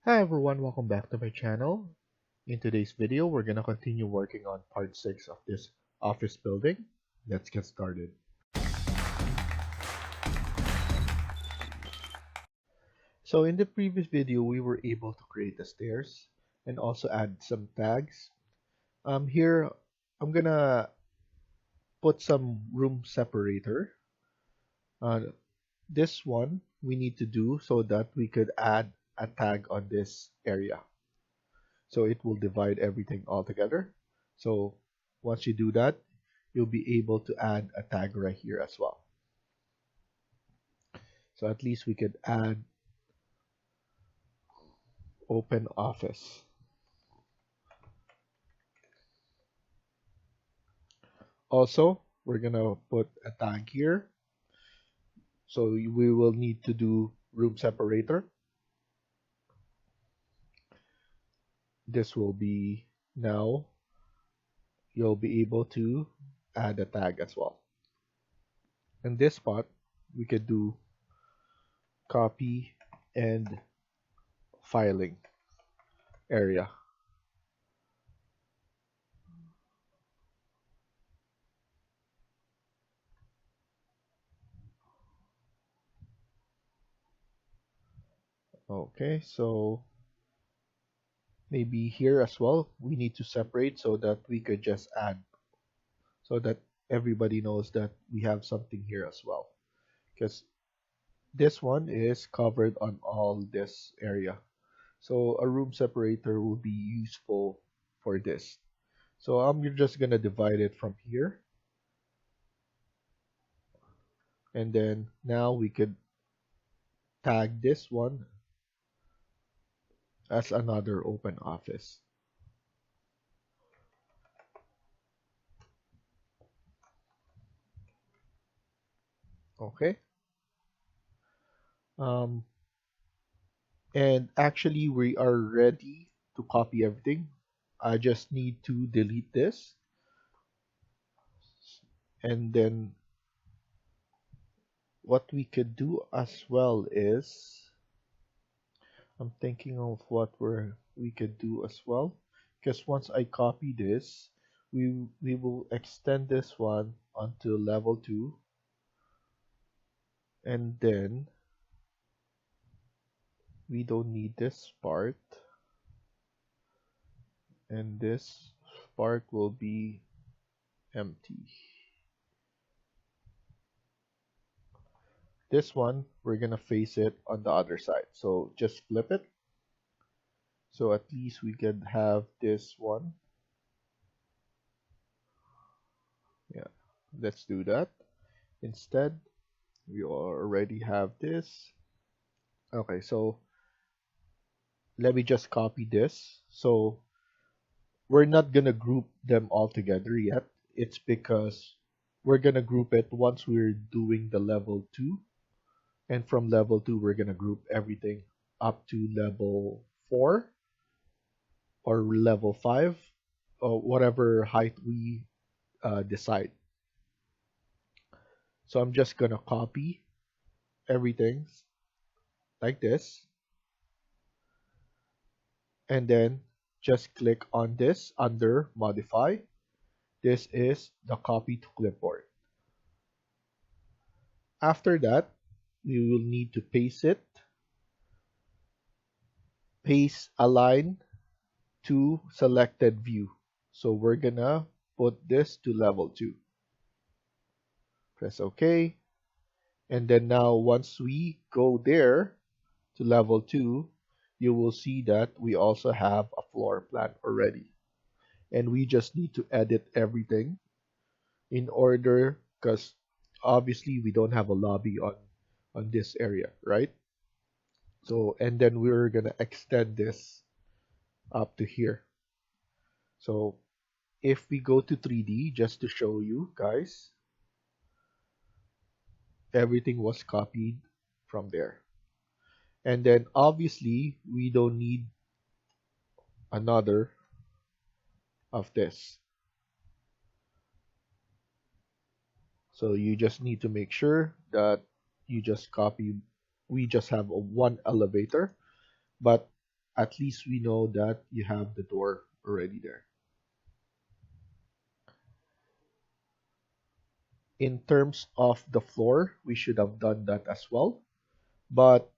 Hi everyone, welcome back to my channel. In today's video, we're going to continue working on part 6 of this office building. Let's get started. So in the previous video, we were able to create the stairs and also add some tags. Here, I'm going to put some room separator. Uh, this one we need to do so that we could add a tag on this area. So it will divide everything all together. So once you do that, you'll be able to add a tag right here as well. So at least we could add open office. Also, we're gonna put a tag here. So we will need to do room separator. This will be now you'll be able to add a tag as well. In this spot, we could do copy and filing area. Okay, so maybe here as well, we need to separate so that we could just add, so that everybody knows that we have something here as well. Because this one is covered on all this area. So a room separator will be useful for this. So I'm just gonna divide it from here. And then now we could tag this one as another open office. Okay. Um, and actually we are ready to copy everything. I just need to delete this, and then what we could do as well is I'm thinking of what we could do as well, because once I copy this, we will extend this one onto level 2, and then we don't need this part, and this part will be empty. This one, we're gonna face it on the other side. So just flip it. So at least we can have this one. Yeah, let's do that. Instead, we already have this. Okay, so let me just copy this. So we're not gonna group them all together yet. It's because we're gonna group it once we're doing the level 2. And from level 2, we're gonna group everything up to level 4 or level 5, or whatever height we decide. So I'm just gonna copy everything like this, and then just click on this under modify. This is the copy to clipboard. After that, we will need to paste it, paste align to selected view. So we're gonna put this to level 2. Press OK. And then now once we go there to level 2, you will see that we also have a floor plan already. And we just need to edit everything in order, because obviously we don't have a lobby on this area, right? So, and then we're gonna extend this up to here. So if we go to 3D, just to show you guys, everything was copied from there. And then obviously we don't need another of this. So you just need to make sure that you just copy. We just have a one elevator, but at least we know that you have the door already there. In terms of the floor, we should have done that as well, but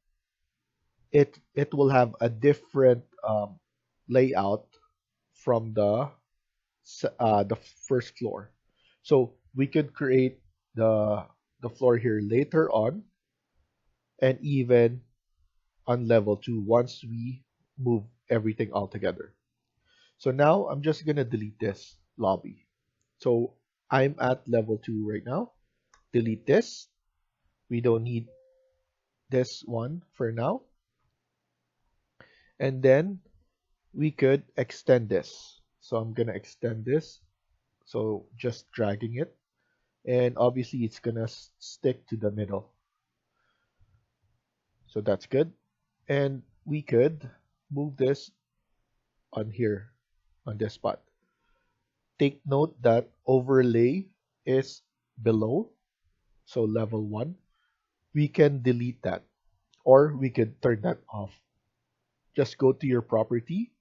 it will have a different layout from the first floor. So we could create the floor here later on, and even on level 2 once we move everything all together. So now I'm just gonna delete this lobby. So I'm at level 2 right now. Delete this. We don't need this one for now. And then we could extend this. So I'm gonna extend this. So just dragging it. And obviously it's gonna stick to the middle. So that's good. And we could move this on here, on this spot. Take note that overlay is below, so level 1. We can delete that, or we could turn that off. Just go to your property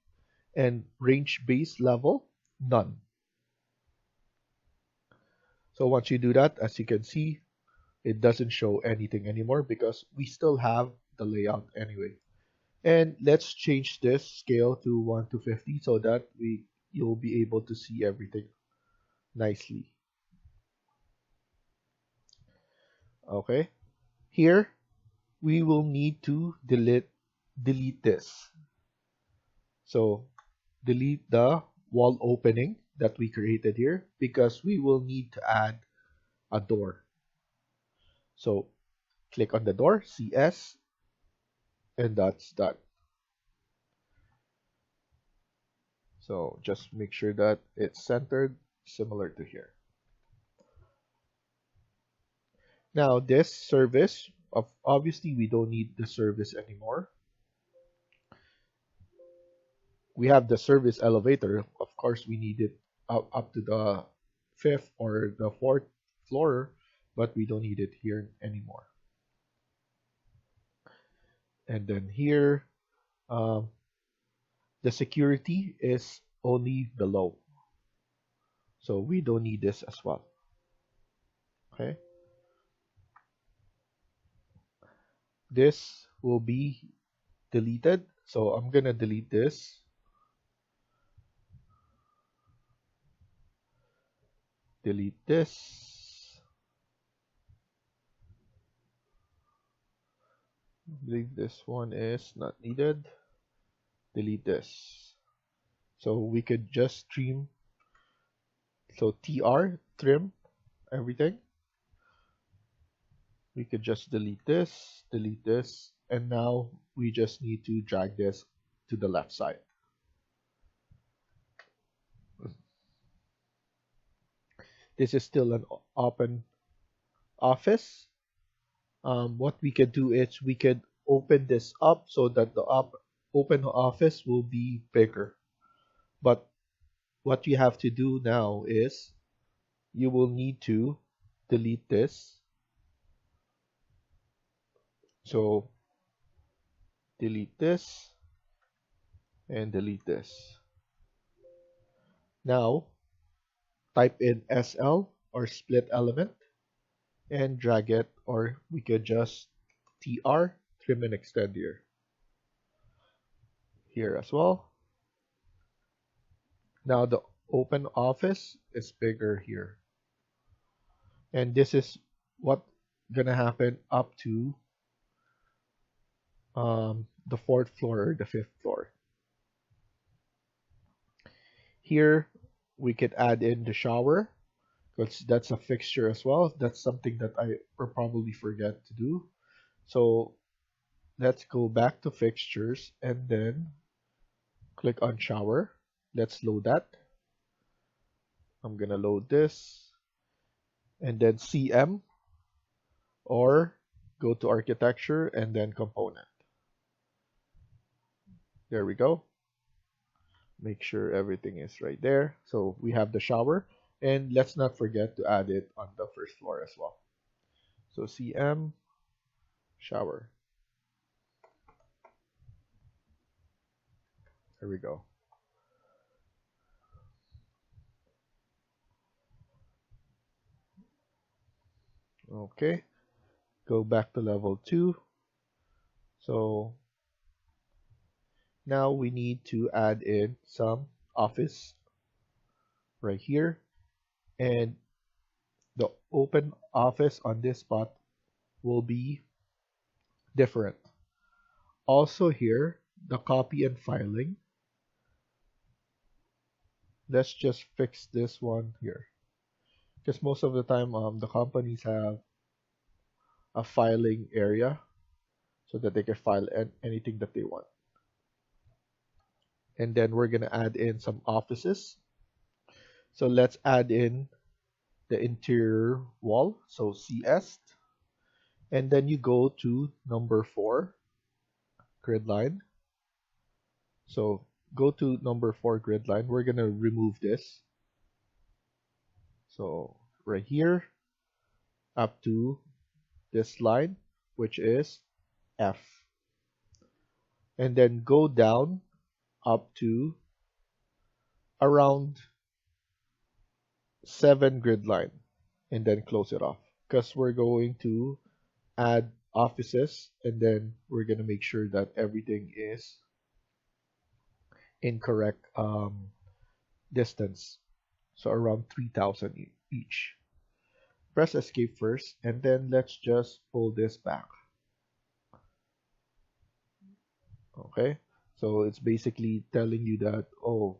and range base level, none. So once you do that, as you can see, it doesn't show anything anymore because we still have the layout anyway. And let's change this scale to 1 to 50 so that you'll be able to see everything nicely. Okay, here we will need to delete this. So delete the wall opening that we created here because we will need to add a door. So click on the door, CS, and that's done. So just make sure that it's centered, similar to here. Now this service, obviously we don't need the service anymore. We have the service elevator. Of course, we need it up to the 5th or the 4th floor, but we don't need it here anymore. And then here, the security is only below. So we don't need this as well. Okay. This will be deleted. So I'm going to delete this. Delete this. I believe this one is not needed. Delete this. So we could just trim. So TR, trim everything. We could just delete this, and now we just need to drag this to the left side. This is still an open office. What we could do is we could open this up so that the open office will be bigger. But what you have to do now is you will need to delete this. So delete this and delete this. Now type in SL or split element and drag it, or we could just TR, trim and extend here as well. Now the open office is bigger here, and this is what gonna happen up to the 4th floor or the 5th floor. Here we could add in the shower because that's a fixture as well. That's something that I probably forget to do. So let's go back to fixtures and then click on shower. Let's load that. I'm gonna load this and then CM, or go to architecture and then component. There we go. Make sure everything is right there. So we have the shower, and let's not forget to add it on the 1st floor as well. So CM, shower. There we go. Okay, go back to level 2. So now we need to add in some office right here, and the open office on this spot will be different. Also here, the copy and filing. Let's just fix this one here, because most of the time the companies have a filing area so that they can file anything that they want. And then we're going to add in some offices. So let's add in the interior wall, so CS, and then you go to number 4 grid line. So go to number 4 grid line. We're going to remove this. So right here up to this line, which is F. And then go down up to around 7 grid line, and then close it off, because we're going to add offices, and then we're going to make sure that everything is in correct distance, so around 3000 each. Press escape first, and then let's just pull this back. Okay, so it's basically telling you that, oh,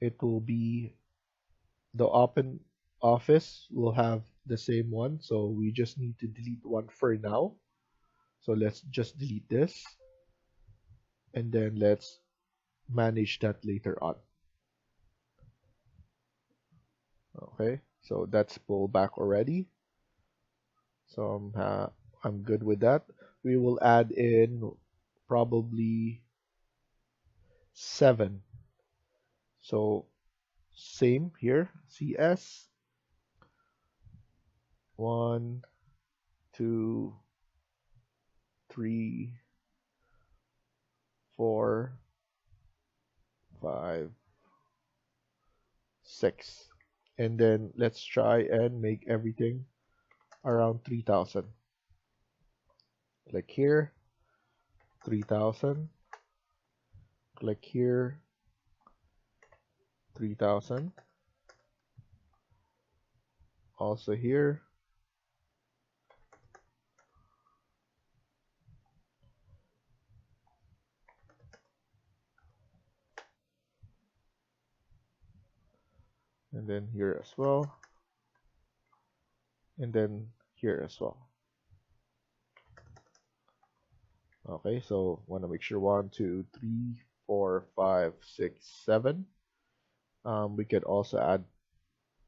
it will be the open office will have the same one, so we just need to delete one for now. So let's just delete this, and then let's manage that later on. Okay, so that's pulled back already, so I'm good with that. We will add in probably 7. So same here, CS 1, 2, 3, 4, 5, 6. And then let's try and make everything around 3000. Click here, 3000. Click here, 3000. Also here. And then here as well. And then here as well. Okay, so want to make sure 1, 2, 3, 4, 5, 6, 7. We could also add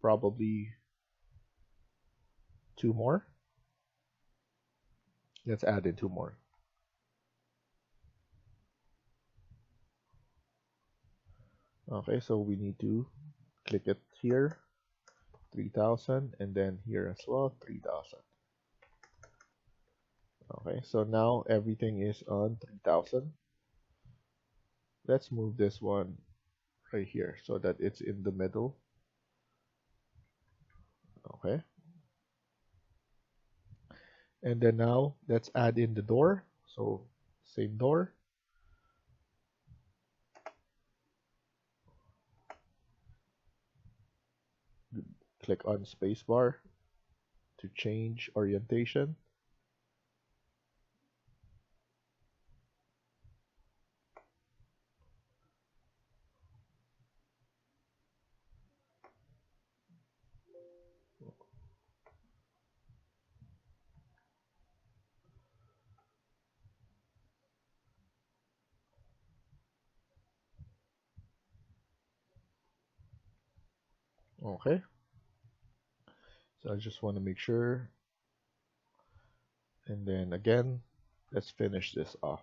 probably 2 more. Let's add in 2 more. Okay, so we need to click it here, 3000, and then here as well, 3000. Okay, so now everything is on 3000. Let's move this one right here so that it's in the middle. Okay. And then now let's add in the door. So same door. Click on spacebar to change orientation. Okay. So I just want to make sure. And then again, let's finish this off.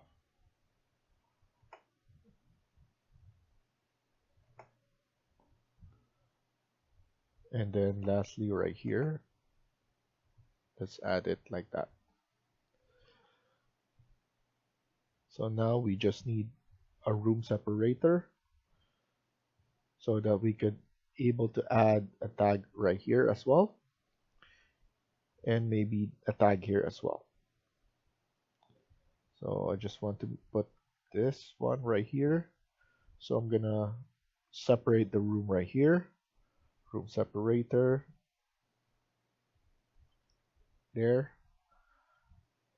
And then lastly right here, let's add it like that. So now we just need a room separator so that we could able to add a tag right here as well, and maybe a tag here as well. So I just want to put this one right here. So I'm gonna separate the room right here, room separator there,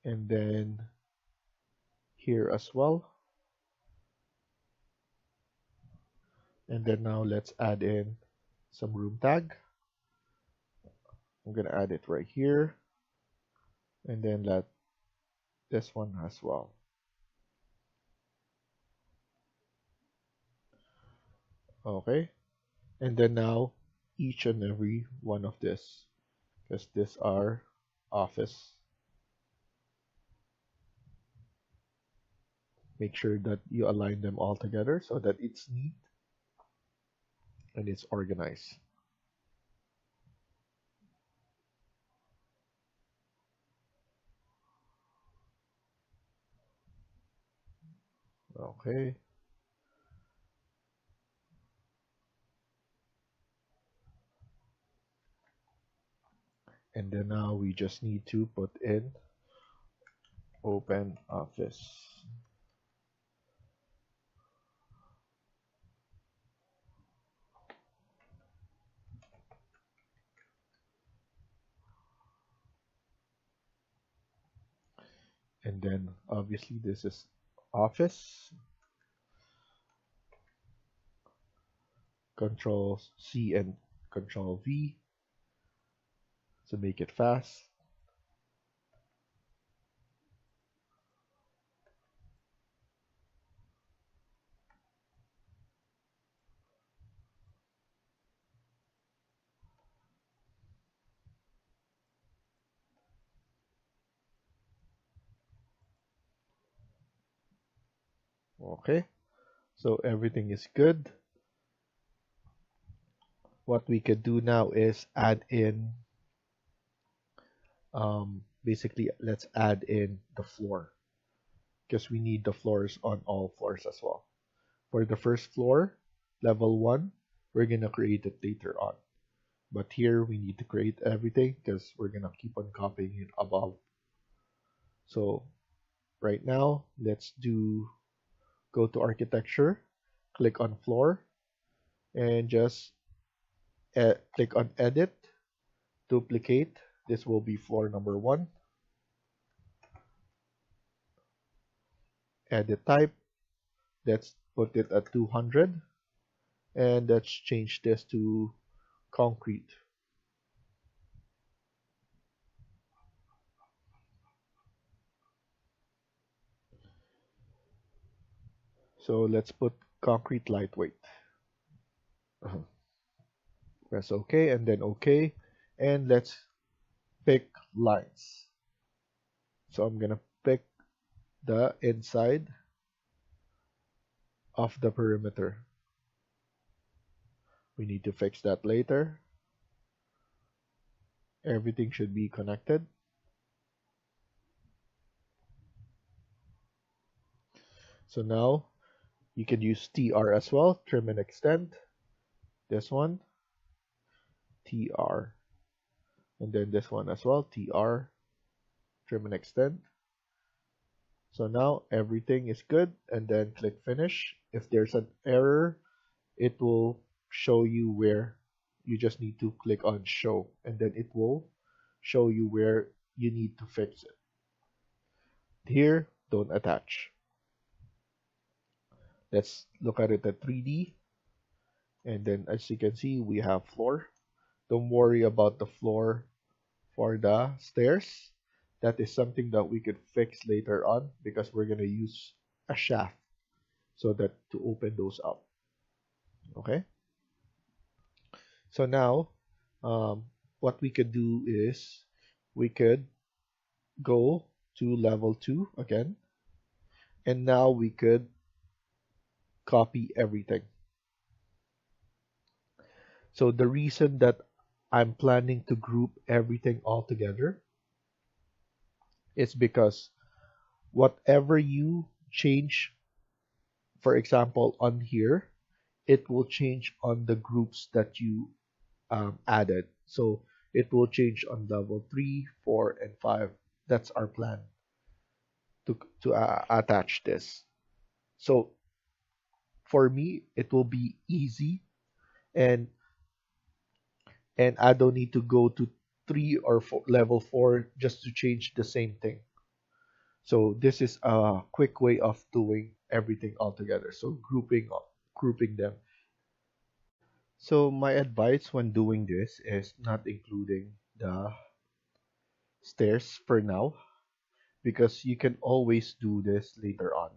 and then here as well. And then now let's add in some room tag. I'm gonna add it right here, and then let this one as well. Okay, and then now each and every one of this, because these are office. Make sure that you align them all together so that it's neat and it's organized. Okay, and then now we just need to put in open office. And then obviously this is office. Control C and Control V to make it fast. Okay, so everything is good. What we could do now is add in, basically, let's add in the floor because we need the floors on all floors as well. For the first floor, level 1, we're gonna create it later on. But here we need to create everything because we're gonna keep on copying it above. So right now, let's go to architecture, click on floor, and just click on edit, duplicate. This will be floor number 1. Edit type, let's put it at 200, and let's change this to concrete. So let's put concrete lightweight. Press OK and then OK, and let's pick lines. So I'm gonna pick the inside of the perimeter. We need to fix that later. Everything should be connected. So now you can use TR as well, trim and extend. This one, TR. And then this one as well, TR, trim and extend. So now everything is good, and then click finish. If there's an error, it will show you where you just need to click on show, and then it will show you where you need to fix it. Here, don't attach. Let's look at it at 3D, and then as you can see, we have floor. Don't worry about the floor for the stairs. That is something that we could fix later on because we're gonna use a shaft so that to open those up. Okay. So now, what we could do is we could go to level 2 again, and now we could copy everything. So the reason that I'm planning to group everything all together is because whatever you change for example, on here, it will change on the groups that you added. So it will change on level 3, 4, and 5. That's our plan to attach this. So for me, it will be easy, and I don't need to go to 3 or 4, level 4 just to change the same thing. So this is a quick way of doing everything all together. So grouping them. So my advice when doing this is not including the stairs for now, because you can always do this later on.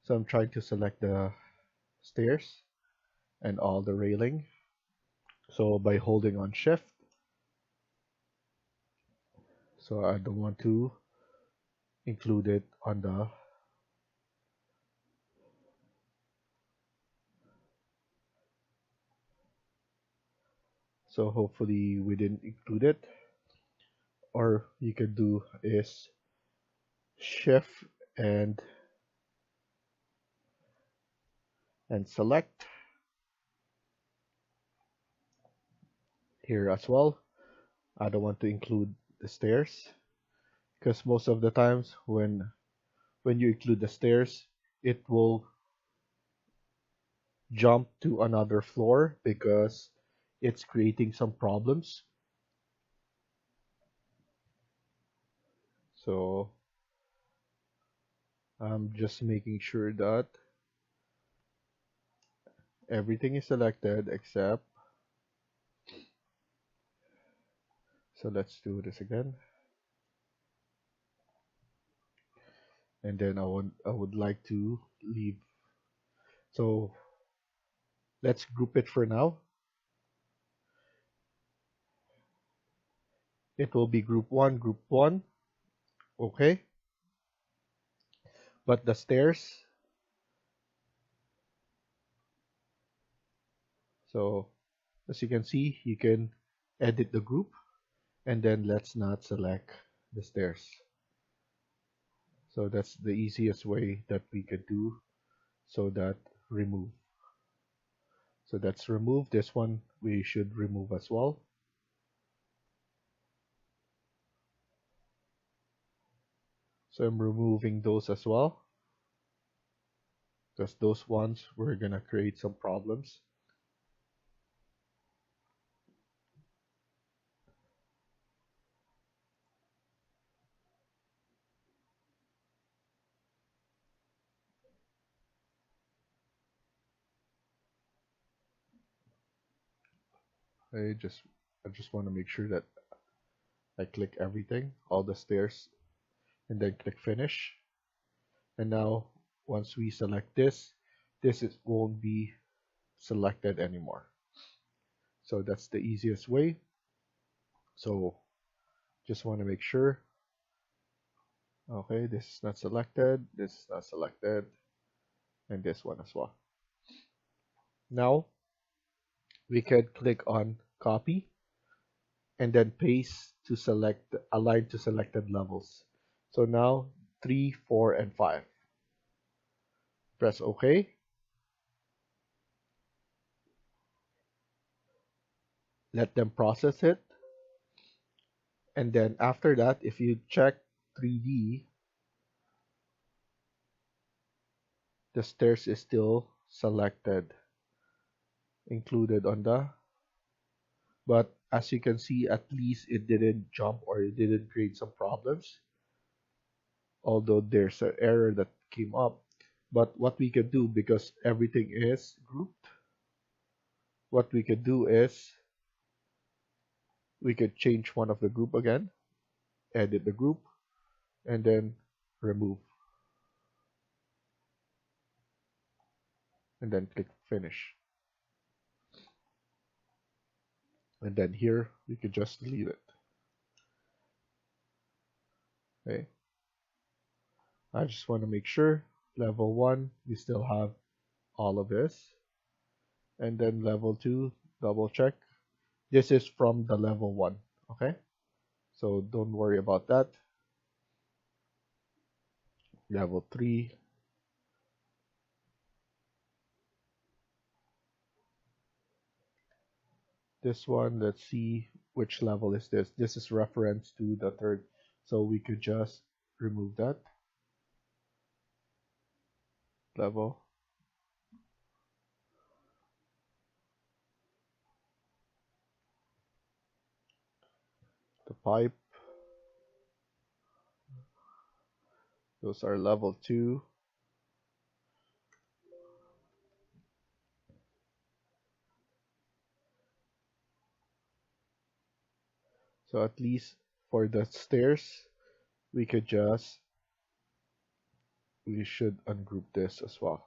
So I'm trying to select the stairs and all the railing. So by holding on shift, so I don't want to include it on the, so hopefully we didn't include it. Or you can do is shift and select here as well. I don't want to include the stairs, because most of the times when you include the stairs, it will jump to another floor because it's creating some problems. So I'm just making sure that everything is selected except, so let's do this again. And then I would like to leave. So let's group it for now. It will be group 1, okay? But the stairs, so as you can see, you can edit the group, and then let's not select the stairs. So that's the easiest way that we could do. So that remove. So that's remove. This one we should remove as well. So I'm removing those as well, because those ones we're gonna create some problems. I just want to make sure that I click everything, all the stairs, and then click finish. And now once we select this, won't be selected anymore. So that's the easiest way. So just want to make sure. Okay, this is not selected, this is not selected, and this one as well. Now we can click on copy and then paste to select, align to selected levels. So now 3, 4, and 5. Press OK. Let them process it. And then after that, if you check 3D, the stairs is still selected, included on the, but as you can see, at least it didn't jump or it didn't create some problems, although there's an error that came up. But what we can do, because everything is grouped, what we could do is we could change one of the group again, edit the group, and then remove, and then click finish. And then here we could just delete it. Okay. I just want to make sure level 1 we still have all of this, and then level 2, double check. This is from the level 1. Okay, so don't worry about that. level 3. This one, let's see which level is this. This is reference to the third, so we could just remove that level. The pipe, those are level 2. So at least for the stairs, we could just, we should ungroup this as well.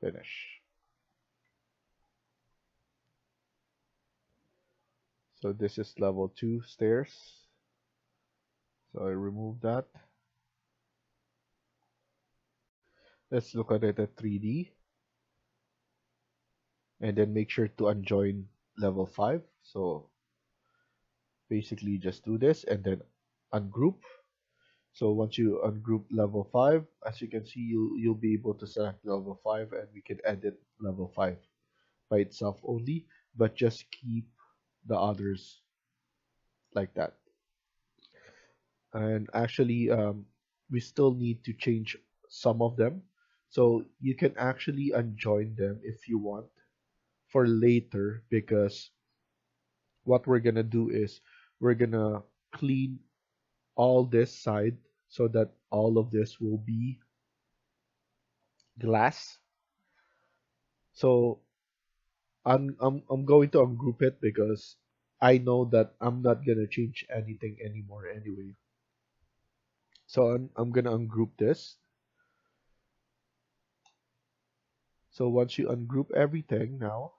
Finish. So this is level 2 stairs. So I remove that. Let's look at it at 3D. And then make sure to unjoin level 5. So basically just do this and then ungroup. So once you ungroup level 5, as you can see, you'll be able to select level 5 and we can edit level 5 by itself only, but just keep the others like that. And actually, we still need to change some of them. So you can actually unjoin them if you want for later, because what we're gonna do is we're gonna clean all this side so that all of this will be glass. So I'm going to ungroup it because I know that I'm not gonna change anything anymore anyway. So I'm gonna ungroup this. So once you ungroup everything now,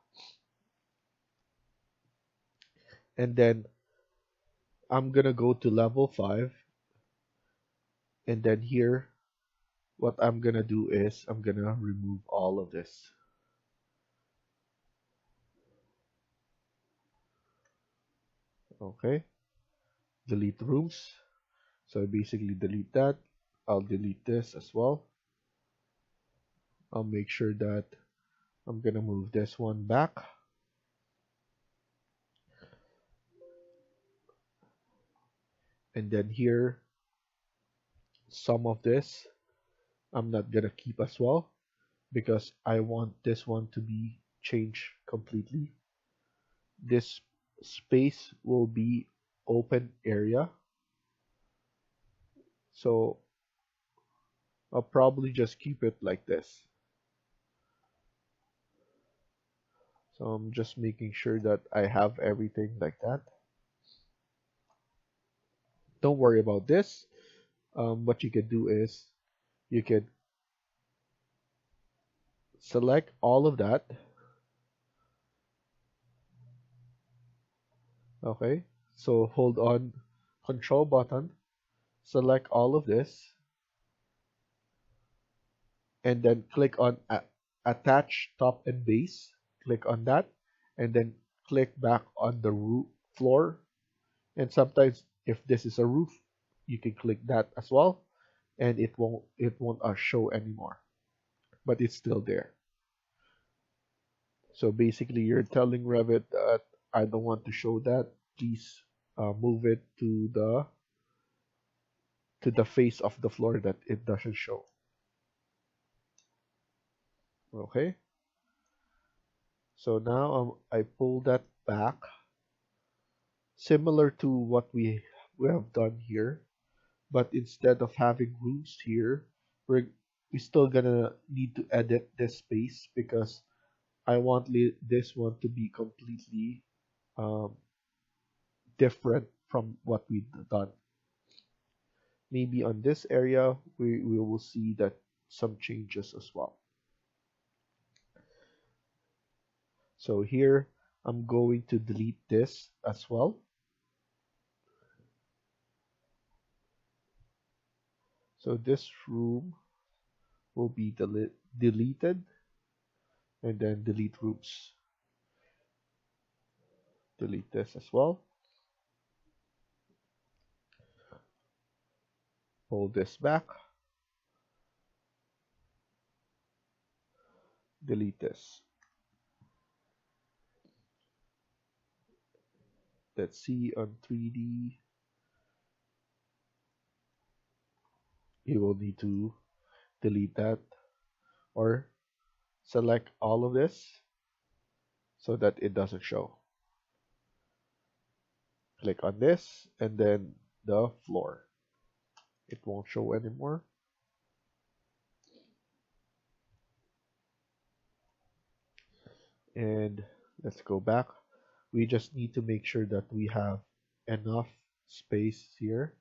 and then I'm gonna go to level 5, and then here what I'm gonna do is I'm gonna remove all of this. Okay, delete rooms. So I basically delete that. I'll delete this as well. I'll make sure that I'm gonna move this one back. And then here, some of this I'm not gonna keep as well because I want this one to be changed completely. This space will be open area. So I'll probably just keep it like this. So I'm just making sure that I have everything like that. Don't worry about this. What you can do is you can select all of that. Okay, so hold on control button, select all of this, and then click on attach top and base. Click on that, and then click back on the roof floor. And sometimes if this is a roof, you can click that as well, and it won't show anymore, but it's still there. So basically, you're telling Revit that I don't want to show that. Please move it to the face of the floor that it doesn't show. Okay. So now I pull that back, similar to what we have done here, but instead of having rooms here, we still gonna need to edit this space because I want this one to be completely um, different from what we've done. Maybe on this area we will see that some changes as well. So here I'm going to delete this as well. So this room will be deleted, and then delete rooms. Delete this as well. Pull this back. Delete this. Let's see on 3D. You will need to delete that or select all of this so that it doesn't show. Click on this and then the floor. It won't show anymore. And let's go back. We just need to make sure that we have enough space here.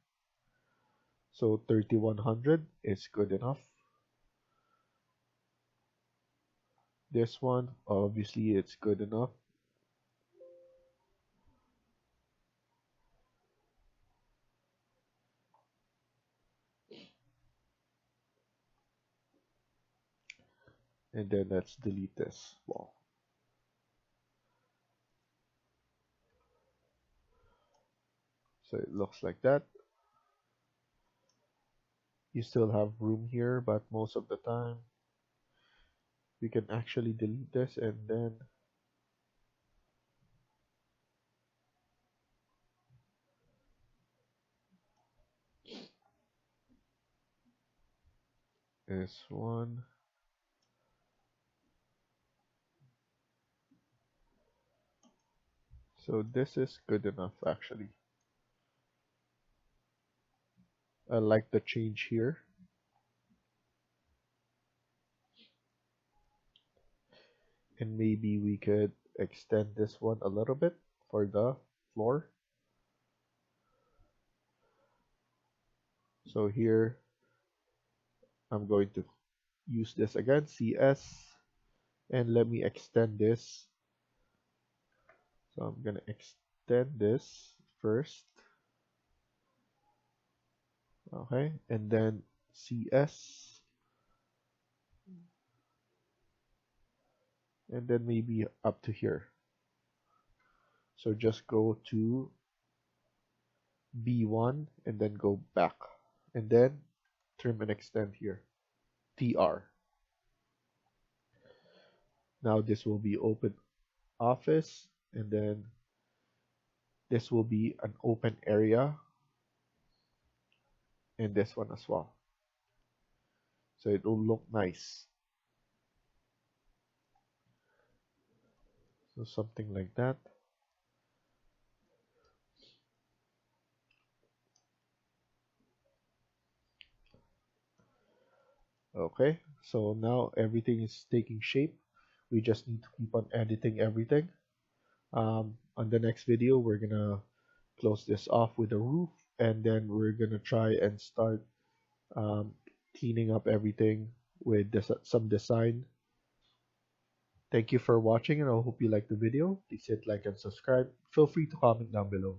So 3100 is good enough. This one, obviously it's good enough. And then let's delete this wall. So it looks like that. You still have room here, but most of the time we can actually delete this and then this one. So this is good enough actually. I like the change here. And maybe we could extend this one a little bit for the floor. So here I'm going to use this again, CS, and let me extend this. So I'm gonna extend this first. Okay, and then CS, and then maybe up to here. So just go to B1 and then go back, and then trim and extend here, TR. Now this will be open office, and then this will be an open area, and this one as well. So it will look nice. So something like that. Okay, so now everything is taking shape. We just need to keep on editing everything. On the next video, we're gonna close this off with a roof, and then we're gonna try and start um, cleaning up everything with some design. Thank you for watching, and I hope you liked the video. Please hit like and subscribe. Feel free to comment down below.